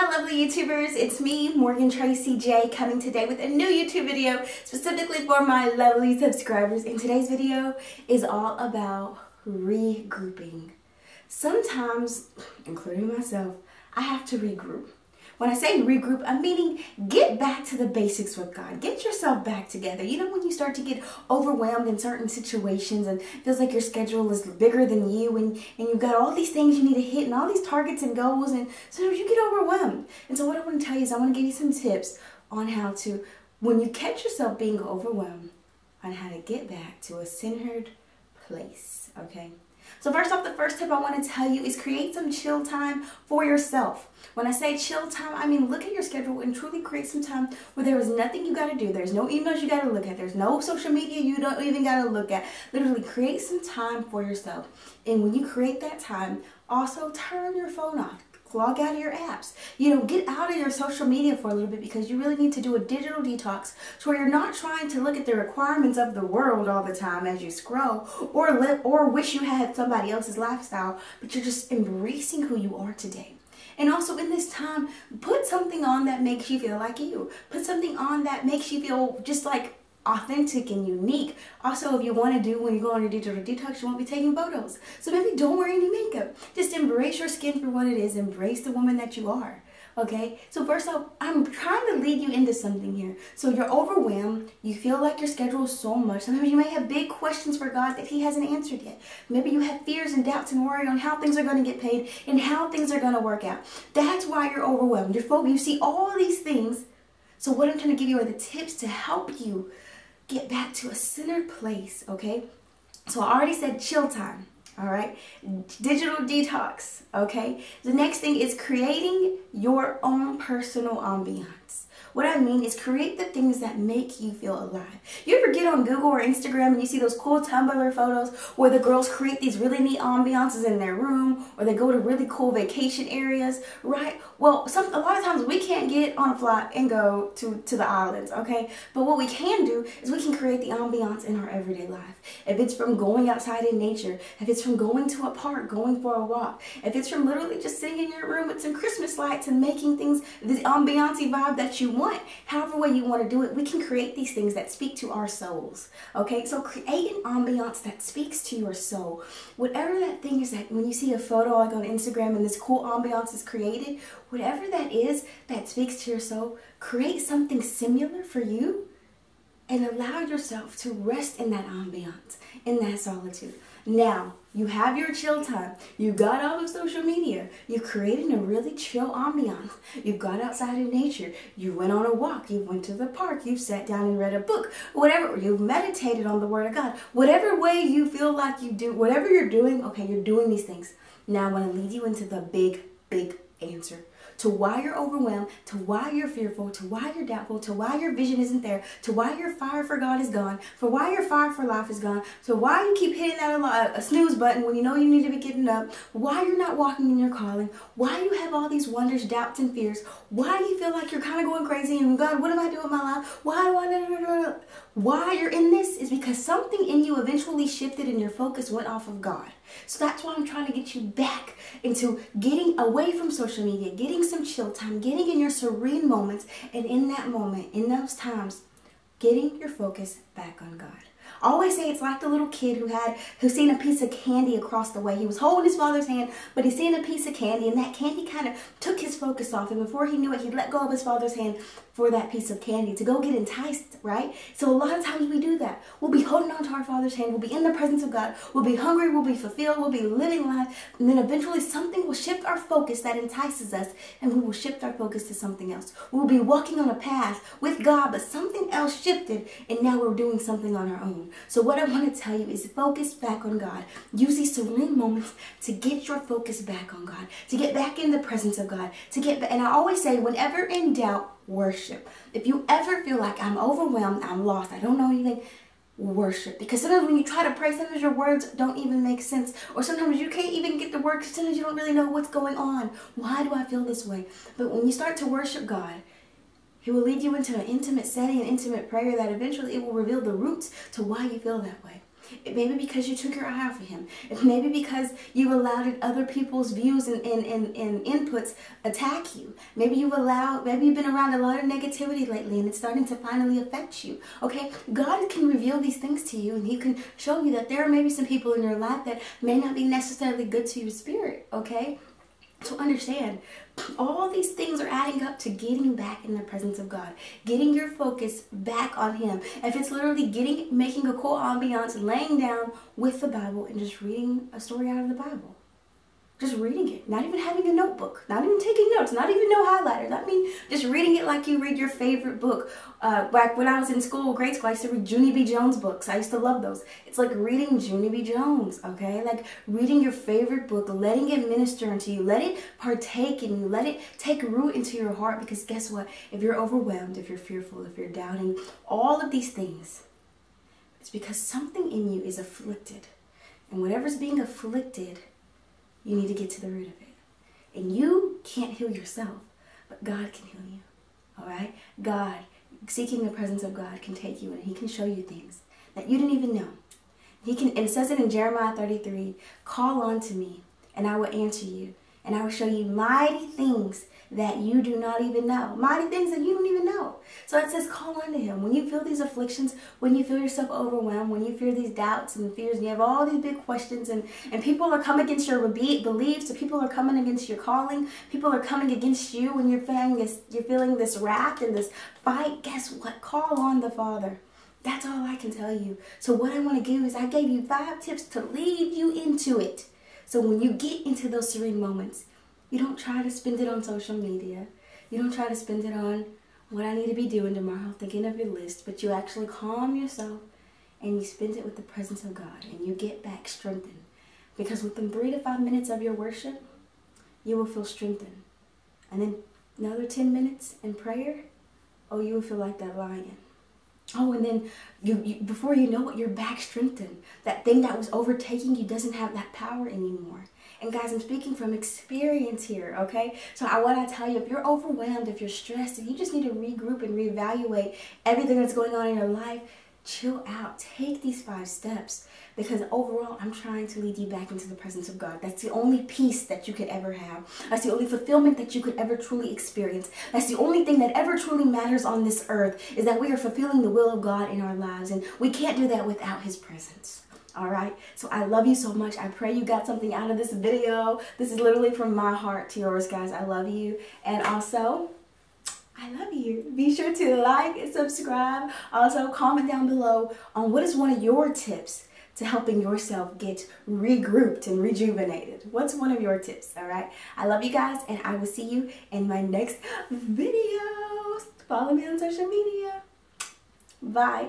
my lovely YouTubers, it's me, Morgan Tracy J, coming today with a new YouTube video specifically for my lovely subscribers. And today's video is all about regrouping. Sometimes, including myself, I have to regroup. When I say regroup, I'm meaning get back to the basics with God. Get yourself back together. You know, when you start to get overwhelmed in certain situations and feels like your schedule is bigger than you and you've got all these things you need to hit and all these targets and goals, and sometimes you get overwhelmed. And so what I want to tell you is I want to give you some tips on how to, when you catch yourself being overwhelmed, on how to get back to a centered place, okay? So first off, the first tip I want to tell you is create some chill time for yourself. When I say chill time, I mean look at your schedule and truly create some time where there is nothing you got to do. There's no emails you got to look at. There's no social media you don't even got to look at. Literally create some time for yourself. And when you create that time, also turn your phone off. Log out of your apps. You know, get out of your social media for a little bit, because you really need to do a digital detox to where you're not trying to look at the requirements of the world all the time as you scroll or wish you had somebody else's lifestyle, but you're just embracing who you are today. And also in this time, put something on that makes you feel like you. Put something on that makes you feel just like authentic and unique. Also, if you want to do, when you go on your digital detox, you won't be taking photos. So maybe don't wear any makeup. Just embrace your skin for what it is. Embrace the woman that you are. Okay? So first off, I'm trying to lead you into something here. So you're overwhelmed. You feel like your schedule is so much. Sometimes you may have big questions for God that He hasn't answered yet. Maybe you have fears and doubts and worry on how things are going to get paid and how things are going to work out. That's why you're overwhelmed. You see all these things. So what I'm trying to give you are the tips to help you get back to a centered place, okay? So I already said chill time, all right? Digital detox, okay? The next thing is creating your own personal ambiance. What I mean is create the things that make you feel alive. You ever get on Google or Instagram and you see those cool Tumblr photos where the girls create these really neat ambiances in their room, or they go to really cool vacation areas, right? Well, a lot of times we can't get on a flight and go to the islands, okay? But what we can do is we can create the ambiance in our everyday life. If it's from going outside in nature, if it's from going to a park, going for a walk, if it's from literally just sitting in your room with some Christmas lights and making things, this ambiance-y vibe that you want, however way you want to do it, we can create these things that speak to our souls, okay? So create an ambiance that speaks to your soul. Whatever that thing is, that when you see a photo like on Instagram and this cool ambiance is created, whatever that is that speaks to your soul, create something similar for you and allow yourself to rest in that ambiance, in that solitude. Now, you have your chill time. You got off of social media. You created a really chill ambiance. You've got outside in nature. You went on a walk. You went to the park. You've sat down and read a book. Whatever. You've meditated on the Word of God. Whatever way you feel like you do, whatever you're doing, okay, you're doing these things. Now I want to lead you into the big answer to why you're overwhelmed, to why you're fearful, to why you're doubtful, to why your vision isn't there, to why your fire for God is gone, for why your fire for life is gone, so why you keep hitting that a snooze button when you know you need to be getting up, why you're not walking in your calling, why you have all these wonders, doubts, and fears, why you feel like you're kind of going crazy and God, what am I doing with my life? Why you're in this is because something in you eventually shifted and your focus went off of God. So that's why I'm trying to get you back into getting away from social media, getting some chill time, getting in your serene moments, and in that moment, in those times, getting your focus back on God. I always say it's like the little kid who seen a piece of candy across the way. He was holding his father's hand, but he seen a piece of candy, and that candy kind of took his focus off. And before he knew it, he let go of his father's hand for that piece of candy to go get enticed, right? So a lot of times we do that. We'll be holding on to our Father's hand. We'll be in the presence of God. We'll be hungry. We'll be fulfilled. We'll be living life. And then eventually something will shift our focus that entices us, and we will shift our focus to something else. We'll be walking on a path with God, but something else shifted, and now we're doing something on our own. So what I want to tell you is focus back on God. Use these serene moments to get your focus back on God, to get back in the presence of God, to get back. And I always say, whenever in doubt, worship. If you ever feel like I'm overwhelmed, I'm lost, I don't know anything, worship. Because sometimes when you try to pray, sometimes your words don't even make sense. Or sometimes you can't even get the words. Sometimes you don't really know what's going on. Why do I feel this way? But when you start to worship God, He will lead you into an intimate setting, an intimate prayer that eventually it will reveal the roots to why you feel that way. It may be because you took your eye off of him. It may be because you allowed other people's views and inputs attack you. Maybe you've been around a lot of negativity lately and it's starting to finally affect you. Okay, God can reveal these things to you, and he can show you that there are maybe some people in your life that may not be necessarily good to your spirit. Okay, so understand, all these things are adding up to getting back in the presence of God, getting your focus back on him. If it's literally making a cool ambiance, laying down with the Bible and just reading a story out of the Bible. Just reading it, not even having a notebook, not even taking notes, not even no highlighters. I mean, just reading it like you read your favorite book. Back when I was in school, grade school, I used to read Junie B. Jones books. I used to love those. It's like reading Junie B. Jones, okay? Like reading your favorite book, letting it minister into you, let it partake in you, let it take root into your heart. Because guess what? If you're overwhelmed, if you're fearful, if you're doubting, all of these things, it's because something in you is afflicted. And whatever's being afflicted, you need to get to the root of it. And you can't heal yourself, but God can heal you. All right? God, seeking the presence of God can take you and he can show you things that you didn't even know. And it says it in Jeremiah 33, call on to me and I will answer you. And I will show you mighty things that you do not even know. Mighty things that you don't even know. So it says call on to him. When you feel these afflictions, when you feel yourself overwhelmed, when you feel these doubts and fears, and you have all these big questions, and people are coming against your beliefs, so people are coming against your calling, people are coming against you, when you're feeling this wrath and this fight, guess what? Call on the Father. That's all I can tell you. So what I want to do is I gave you 5 tips to lead you into it. So when you get into those serene moments, you don't try to spend it on social media. You don't try to spend it on what I need to be doing tomorrow, thinking of your list, but you actually calm yourself and you spend it with the presence of God and you get back strengthened. Because within 3 to 5 minutes of your worship, you will feel strengthened. And then another 10 minutes in prayer, oh, you will feel like that lion. Oh, and then before you know it, you're back strengthened. That thing that was overtaking you doesn't have that power anymore. And guys, I'm speaking from experience here, okay? So what I tell you, if you're overwhelmed, if you're stressed, and you just need to regroup and reevaluate everything that's going on in your life, chill out. Take these 5 steps. Because overall, I'm trying to lead you back into the presence of God. That's the only peace that you could ever have. That's the only fulfillment that you could ever truly experience. That's the only thing that ever truly matters on this earth, is that we are fulfilling the will of God in our lives. And we can't do that without his presence. All right? So I love you so much. I pray you got something out of this video. This is literally from my heart to yours, guys. I love you. And also, I love you. Be sure to like and subscribe. Also, comment down below on what is one of your tips to helping yourself get regrouped and rejuvenated. What's one of your tips? All right. I love you guys, and I will see you in my next video. Follow me on social media. Bye.